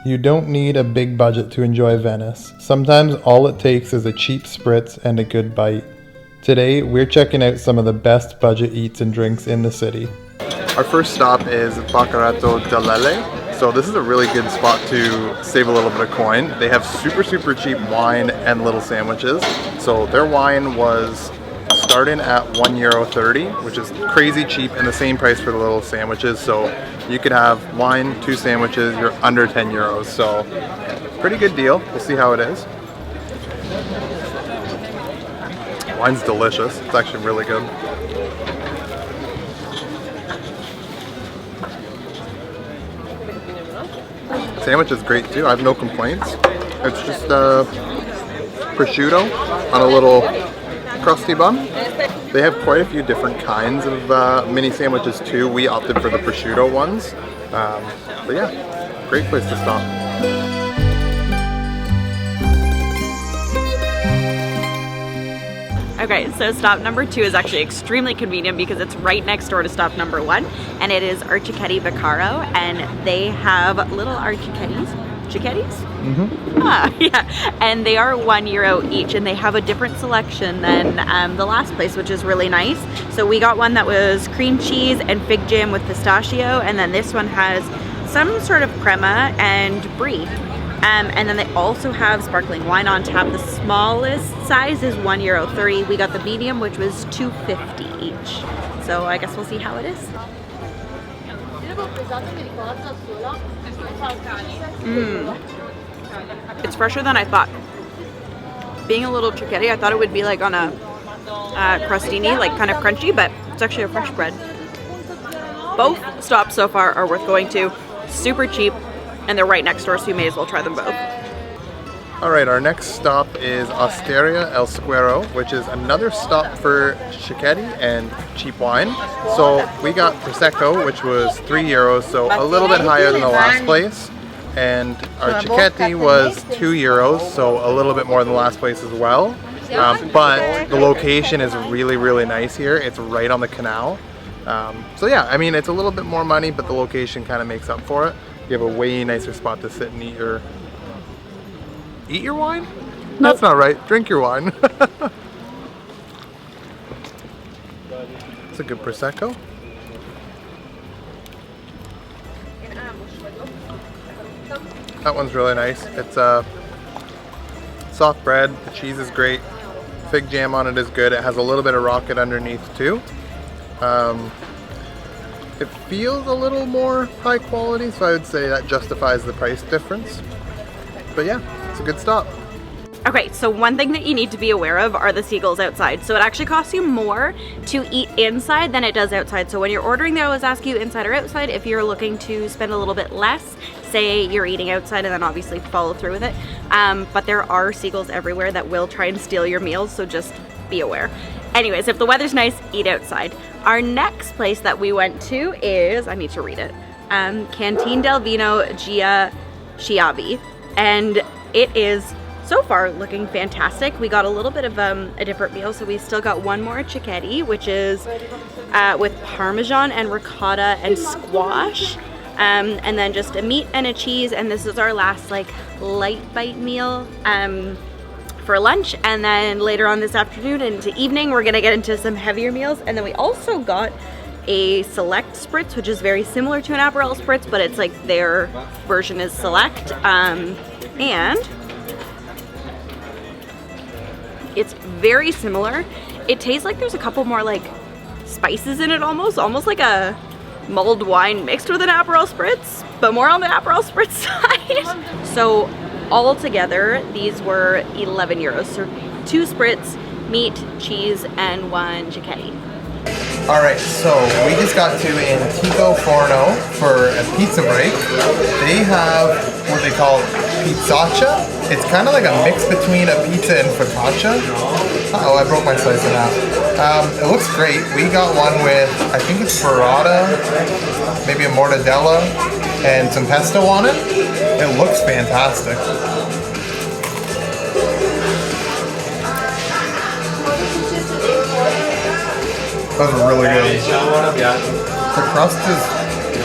You don't need a big budget to enjoy Venice. Sometimes all it takes is a cheap spritz and a good bite. Today, we're checking out some of the best budget eats and drinks in the city. Our first stop is Bacareto Da Lele. So this is a really good spot to save a little bit of coin. They have super cheap wine and little sandwiches. So their wine was starting at €1.30, which is crazy cheap, and the same price for the little sandwiches. So you could have wine, 2 sandwiches, you're under €10. So pretty good deal. We'll see how it is. Wine's delicious. It's actually really good. Sandwich is great too. I have no complaints. It's just prosciutto on a little crusty bun. They have quite a few different kinds of mini sandwiches too. We opted for the prosciutto ones. But yeah, great place to stop. Okay, so stop number 2 is actually extremely convenient because it's right next door to stop number 1, and it is Arciccheti Bakaro, and they have little arcicchetis. Cicchetis? Mm-hmm. Yeah, and they are €1 each, and they have a different selection than the last place, which is really nice. So we got one that was cream cheese and fig jam with pistachio, and then this one has some sort of crema and brie. And then they also have sparkling wine on tap. The smallest size is €1.30. We got the medium, which was $2.50 each. So I guess we'll see how it is. It's fresher than I thought. Being a little cicchetti, I thought it would be like on a crostini, like kind of crunchy, but it's actually a fresh bread. Both stops so far are worth going to. Super cheap, and they're right next door, so you may as well try them both. Alright, our next stop is Osteria Al Squero, which is another stop for cicchetti and cheap wine. So we got Prosecco, which was €3, so a little bit higher than the last place. And our cicchetti was €2, so a little bit more than the last place as well. But the location is really nice here. It's right on the canal. So yeah, I mean, it's a little bit more money, but the location kind of makes up for it. You have a way nicer spot to sit and eat your wine? Nope. That's not right. Drink your wine. It's a good Prosecco. That one's really nice. It's soft bread. The cheese is great. Fig jam on it is good. It has a little bit of rocket underneath too. It feels a little more high quality, so I would say that justifies the price difference. But yeah, it's a good stop. Okay, so one thing that you need to be aware of are the seagulls outside. So it actually costs you more to eat inside than it does outside. So when you're ordering, they always ask you inside or outside. If you're looking to spend a little bit less, say you're eating outside, and then obviously follow through with it. But there are seagulls everywhere that will try and steal your meals, so just be aware. Anyways, if the weather's nice, eat outside. Our next place that we went to is, I need to read it, Cantine del Vino Schiavi, and it is so far looking fantastic. We got a little bit of a different meal, so we still got one more cicchetti, which is with parmesan and ricotta and squash, and then just a meat and a cheese, and this is our last like light bite meal for lunch. And then later on this afternoon into evening, we're gonna get into some heavier meals. And then we also got a select spritz, which is very similar to an Aperol spritz, but it's like their version is select, and it's very similar. It tastes like there's a couple more like spices in it, almost like a mulled wine mixed with an Aperol spritz, but more on the Aperol spritz side. So all together, these were €11. So 2 spritz, meat, cheese, and 1 cicchetti. Alright, so we just got to Antico Forno for a pizza break. They have what they call pizzaccia. It's kind of like a mix between a pizza and focaccia. Oh, I broke my slice in half. It looks great. We got one with, I think it's burrata, maybe a mortadella, and some pesto on it. It looks fantastic. That was really good. The crust is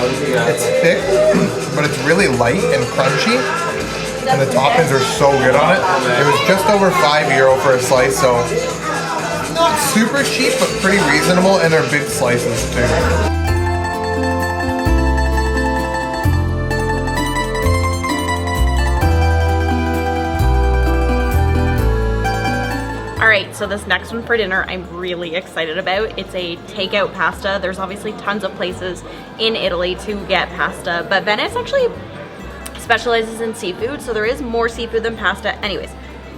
It's thick, but it's really light and crunchy. And the toppings are so good on it. It was just over €5 for a slice, so not super cheap, but pretty reasonable, and they're big slices too. Alright, so this next one for dinner I'm really excited about. It's a takeout pasta. There's obviously tons of places in Italy to get pasta, but Venice actually specializes in seafood, so there is more seafood than pasta. Anyways,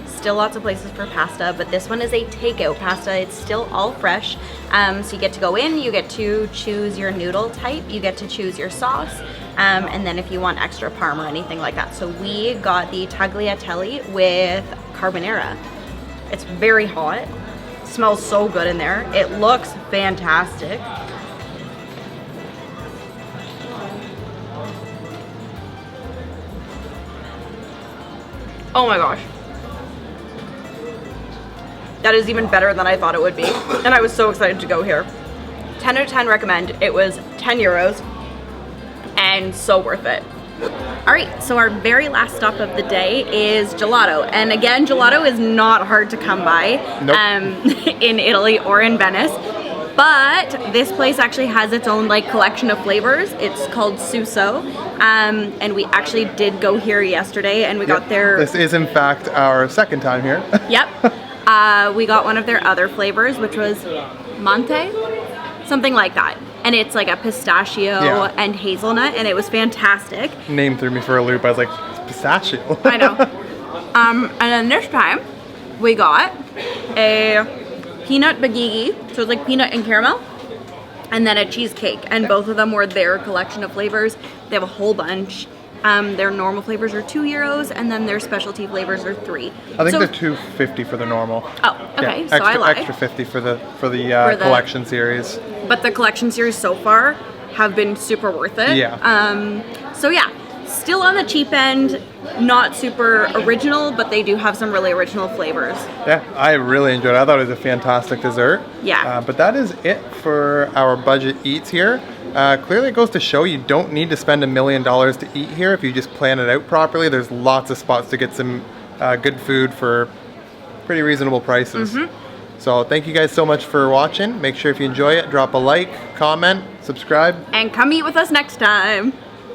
still lots of places for pasta, but this one is a takeout pasta. It's still all fresh. So you get to go in, you get to choose your noodle type, you get to choose your sauce, and then if you want extra parm or anything like that. So we got the tagliatelle with carbonara. It's very hot. It smells so good in there. It looks fantastic. Oh my gosh. That is even better than I thought it would be. And I was so excited to go here. 10 out of 10 recommend. It was €10 and so worth it. All right, so our very last stop of the day is gelato. And again, gelato is not hard to come by in Italy or in Venice. But this place actually has its own like collection of flavors. It's called Suso. And we actually did go here yesterday and we got their... This is in fact our second time here. Yep. We got one of their other flavors, which was Monte, something like that. And it's like a pistachio and hazelnut, and it was fantastic. Name threw me for a loop. I was like, it's pistachio. I know. And then this time, we got a peanut bagigi, so it's like peanut and caramel, and then a cheesecake. And both of them were their collection of flavors. They have a whole bunch. Their normal flavors are €2, and then their specialty flavors are $3. I think they're $2.50 for the normal. Oh, okay. Yeah, so I lied. Extra 50 for the collection series. But the collection series so far have been super worth it. Yeah. So yeah, still on the cheap end, not super original, but they do have some really original flavors. Yeah, I really enjoyed it. I thought it was a fantastic dessert. Yeah. But that is it for our budget eats here. Clearly it goes to show you don't need to spend $1 million to eat here if you just plan it out properly. There's lots of spots to get some good food for pretty reasonable prices. So thank you guys so much for watching. Make sure if you enjoy it, drop a like, comment, subscribe. And come eat with us next time.